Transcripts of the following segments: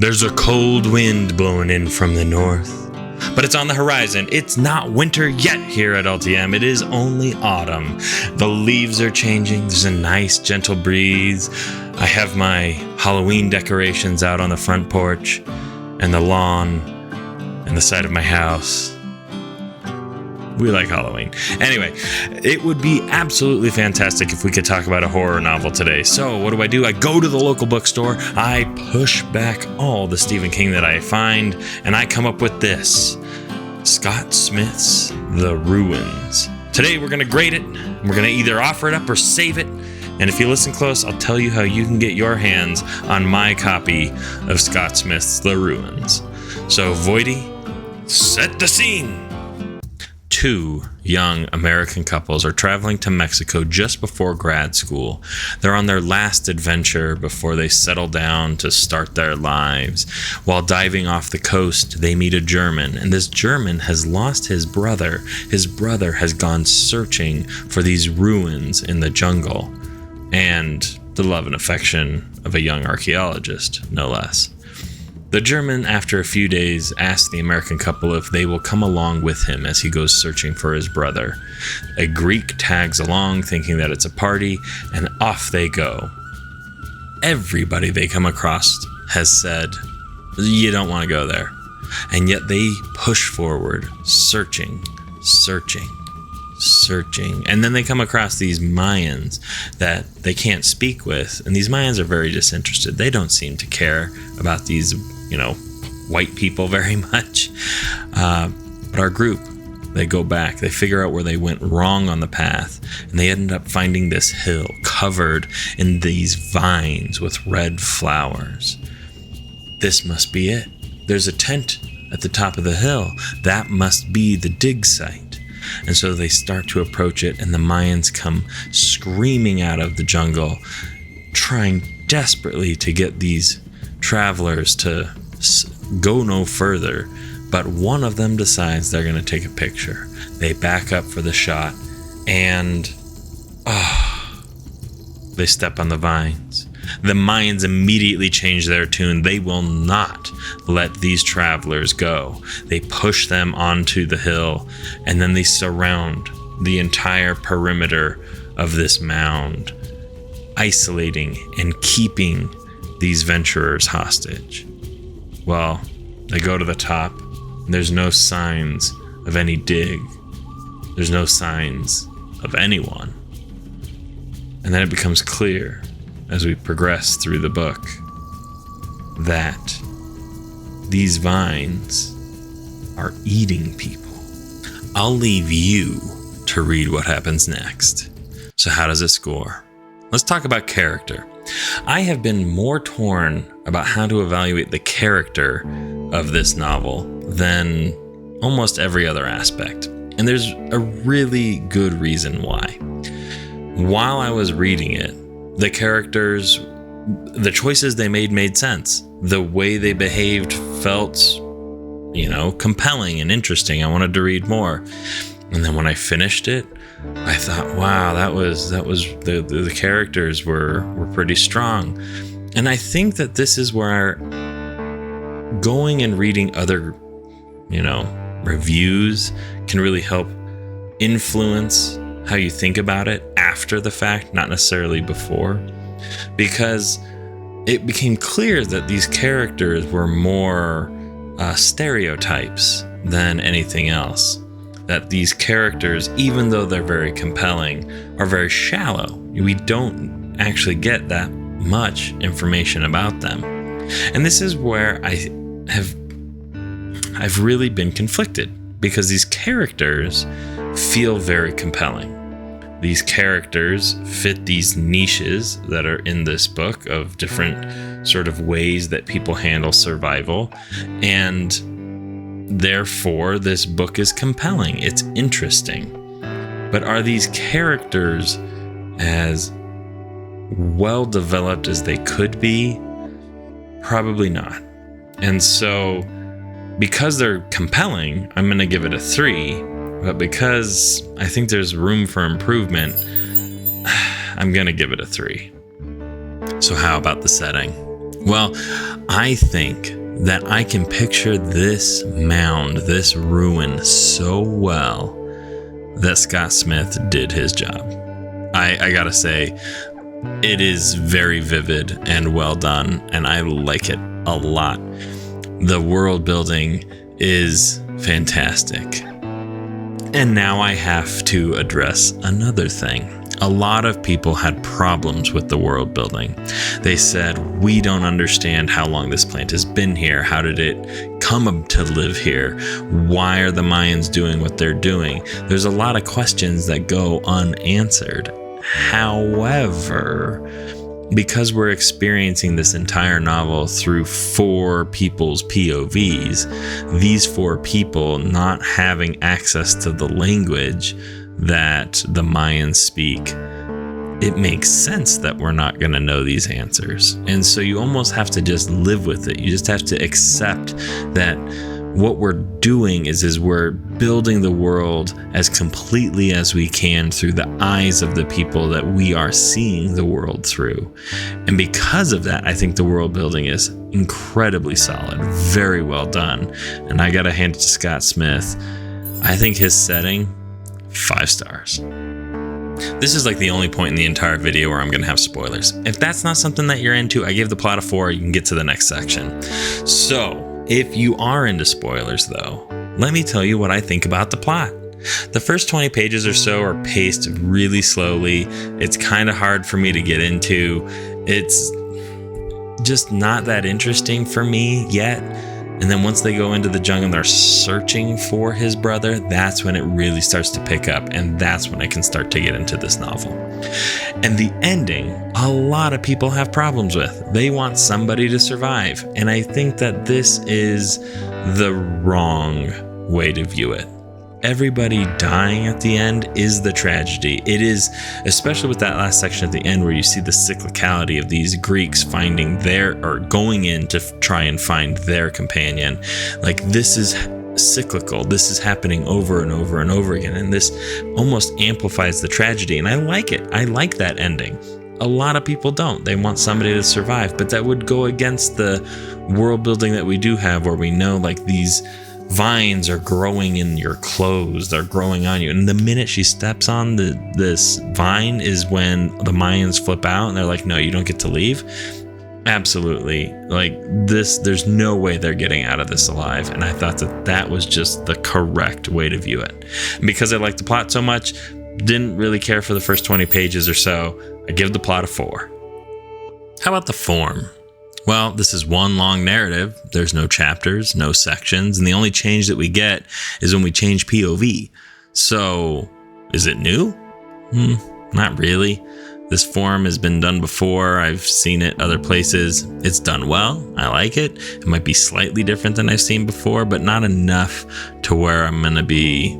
There's a cold wind blowing in from the north, but it's on the horizon. It's not winter yet here at LTM. It is only autumn. The leaves are changing. There's a nice gentle breeze. I have my Halloween decorations out on the front porch and the lawn and the side of my house. We like Halloween. Anyway, it would be absolutely fantastic if we could talk about a horror novel today. So what do? I go to the local bookstore, I push back all the Stephen King that I find, and I come up with this. Scott Smith's The Ruins. Today we're going to grade it. We're going to either offer it up or save it. And if you listen close, I'll tell you how you can get your hands on my copy of Scott Smith's The Ruins. So Voidy, set the scene. Two young American couples are traveling to Mexico just before grad school. They're on their last adventure before they settle down to start their lives. While diving off the coast, they meet a German, and this German has lost his brother. His brother has gone searching for these ruins in the jungle, and the love and affection of a young archaeologist, no less. The German, after a few days, asks the American couple if they will come along with him as he goes searching for his brother. A Greek tags along, thinking that it's a party, and off they go. Everybody they come across has said, you don't want to go there. And yet they push forward, searching. And then they come across these Mayans that they can't speak with. And these Mayans are very disinterested. They don't seem to care about these, white people very much. But our group, they go back. They figure out where they went wrong on the path. And they end up finding this hill covered in these vines with red flowers. This must be it. There's a tent at the top of the hill. That must be the dig site. And so they start to approach it, and the Mayans come screaming out of the jungle, trying desperately to get these travelers to go no further. But one of them decides they're going to take a picture. They back up for the shot, and they step on the vines. The Mayans immediately change their tune. They will not let these travelers go. They push them onto the hill, and then they surround the entire perimeter of this mound, isolating and keeping these venturers hostage. Well, they go to the top, and there's no signs of any dig. There's no signs of anyone. And then it becomes clear as we progress through the book that these vines are eating people. I'll leave you to read what happens next. So how does it score? Let's talk about character. I have been more torn about how to evaluate the character of this novel than almost every other aspect. And there's a really good reason why. While I was reading it, the characters, the choices they made sense. The way they behaved felt, compelling and interesting. I wanted to read more. And then when I finished it, I thought, wow, that was the characters were pretty strong. And I think that this is where going and reading other, reviews can really help influence how you think about it after the fact, not necessarily before, because it became clear that these characters were more stereotypes than anything else. That these characters, even though they're very compelling, are very shallow. We don't actually get that much information about them. And this is where I've really been conflicted, because these characters feel very compelling. These characters fit these niches that are in this book of different sort of ways that people handle survival. And therefore, this book is compelling. It's interesting. But are these characters as well developed as they could be? Probably not. And so, because they're compelling, I'm going to give it a 3. But because I think there's room for improvement, I'm going to give it a 3. So how about the setting? Well, I think that I can picture this mound, this ruin so well that Scott Smith did his job. I gotta say, it is very vivid and well done, and I like it a lot. The world building is fantastic. And now I have to address another thing. A lot of people had problems with the world building. They said, we don't understand how long this plant has been here. How did it come to live here? Why are the Mayans doing what they're doing? There's a lot of questions that go unanswered. However, because we're experiencing this entire novel through 4 people's POVs, these 4 people not having access to the language that the Mayans speak, it makes sense that we're not going to know these answers. And so you almost have to just live with it. You just have to accept that what we're doing is we're building the world as completely as we can through the eyes of the people that we are seeing the world through. And because of that, I think the world building is incredibly solid, very well done. And I got to hand it to Scott Smith. I think his setting, 5 stars. This is like the only point in the entire video where I'm going to have spoilers. If that's not something that you're into, I gave the plot a 4. You can get to the next section. So if you are into spoilers though, let me tell you what I think about the plot. The first 20 pages or so are paced really slowly. It's kind of hard for me to get into. It's just not that interesting for me yet. And then once they go into the jungle and they're searching for his brother, that's when it really starts to pick up. And that's when I can start to get into this novel. And the ending, a lot of people have problems with. They want somebody to survive. And I think that this is the wrong way to view it. Everybody dying at the end is the tragedy. It is, especially with that last section at the end where you see the cyclicality of these Greeks finding going in to try and find their companion. Like, this is cyclical. This is happening over and over and over again. And this almost amplifies the tragedy. And I like it. I like that ending. A lot of people don't. They want somebody to survive, but that would go against the world building that we do have, where we know like these vines are growing in your clothes, they're growing on you, and the minute she steps on this vine is when the Mayans flip out and they're like, no, you don't get to leave. Absolutely. Like this, there's no way they're getting out of this alive. And I thought that was just the correct way to view it. And because I liked the plot so much, didn't really care for the first 20 pages or so, I give the plot a 4. How about the form? Well, this is one long narrative. There's no chapters, no sections, and the only change that we get is when we change POV. So, is it new? Not really. This form has been done before. I've seen it other places. It's done well. I like it. It might be slightly different than I've seen before, but not enough to where I'm going to be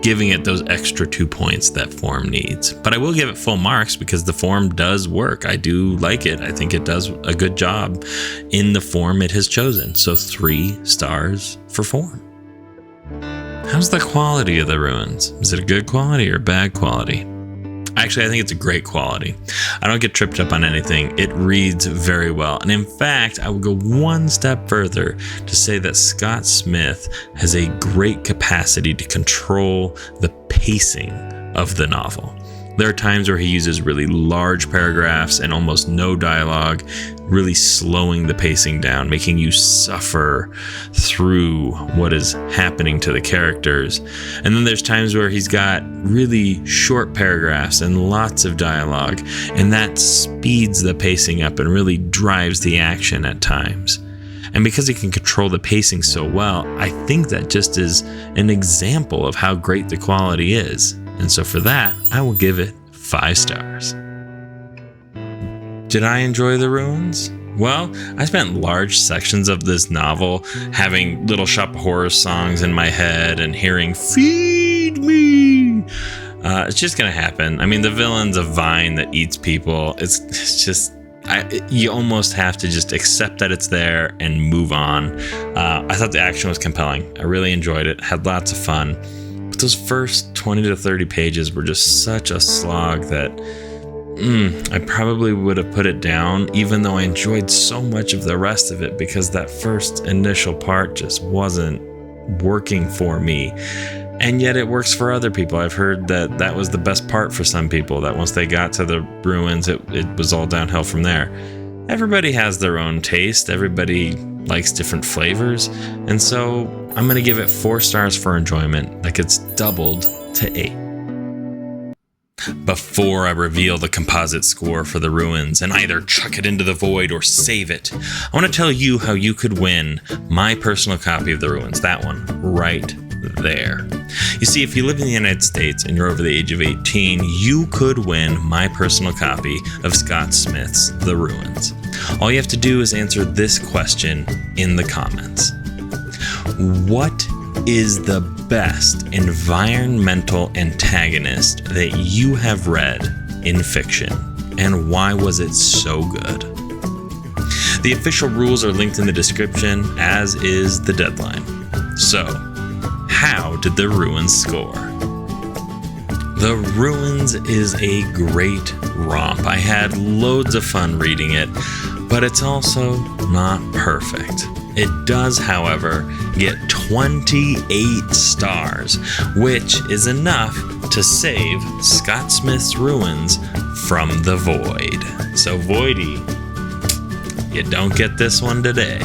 giving it those extra 2 points that form needs. But I will give it full marks because the form does work. I do like it. I think it does a good job in the form it has chosen. So 3 stars for form. How's the quality of the ruins? Is it a good quality or bad quality? Actually, I think it's a great quality. I don't get tripped up on anything. It reads very well. And in fact, I would go one step further to say that Scott Smith has a great capacity to control the pacing of the novel. There are times where he uses really large paragraphs and almost no dialogue, really slowing the pacing down, making you suffer through what is happening to the characters. And then there's times where he's got really short paragraphs and lots of dialogue, and that speeds the pacing up and really drives the action at times. And because he can control the pacing so well, I think that just is an example of how great the quality is. And so for that, I will give it 5 stars. Did I enjoy the ruins? Well, I spent large sections of this novel having Little Shop of Horrors songs in my head and hearing "Feed me." It's just gonna happen. I mean, the villain's a vine that eats people. It's just, you almost have to just accept that it's there and move on. I thought the action was compelling. I really enjoyed it. Had lots of fun. Those first 20 to 30 pages were just such a slog that I probably would have put it down, even though I enjoyed so much of the rest of it, because that first initial part just wasn't working for me. And yet it works for other people. I've heard that that was the best part for some people, that once they got to the ruins, it was all downhill from there. Everybody has their own taste. Everybody likes different flavors. And so I'm going to give it 4 stars for enjoyment. That gets doubled to 8. Before I reveal the composite score for the ruins and either chuck it into the void or save it, I want to tell you how you could win my personal copy of the ruins. That one right there. You see, if you live in the United States and you're over the age of 18, you could win my personal copy of Scott Smith's The Ruins. All you have to do is answer this question in the comments. What is the best environmental antagonist that you have read in fiction, and why was it so good? The official rules are linked in the description, as is the deadline. So, how did The Ruins score? The Ruins is a great romp. I had loads of fun reading it, but it's also not perfect. It does, however, get 28 stars, which is enough to save Scott Smith's Ruins from the void. So, Voidy, you don't get this one today.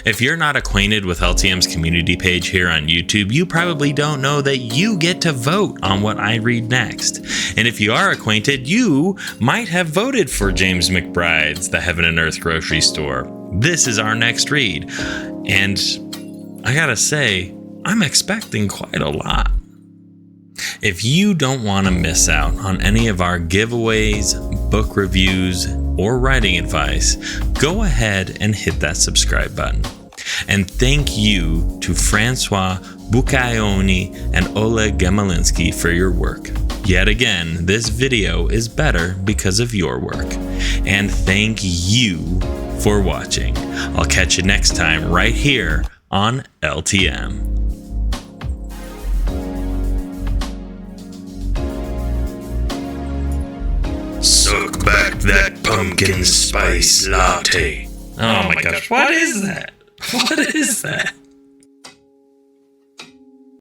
If you're not acquainted with LTM's community page here on YouTube, you probably don't know that you get to vote on what I read next. And if you are acquainted, you might have voted for James McBride's The Heaven and Earth Grocery Store. This is our next read. And I gotta say, I'm expecting quite a lot. If you don't want to miss out on any of our giveaways, book reviews, or writing advice, go ahead and hit that subscribe button. And thank you to Francois Bucaioni and Oleg Gemelinsky for your work. Yet again, this video is better because of your work. And thank you for watching. I'll catch you next time right here on LTM. Suck back that pumpkin spice latte. Oh my gosh, what is that? What is that?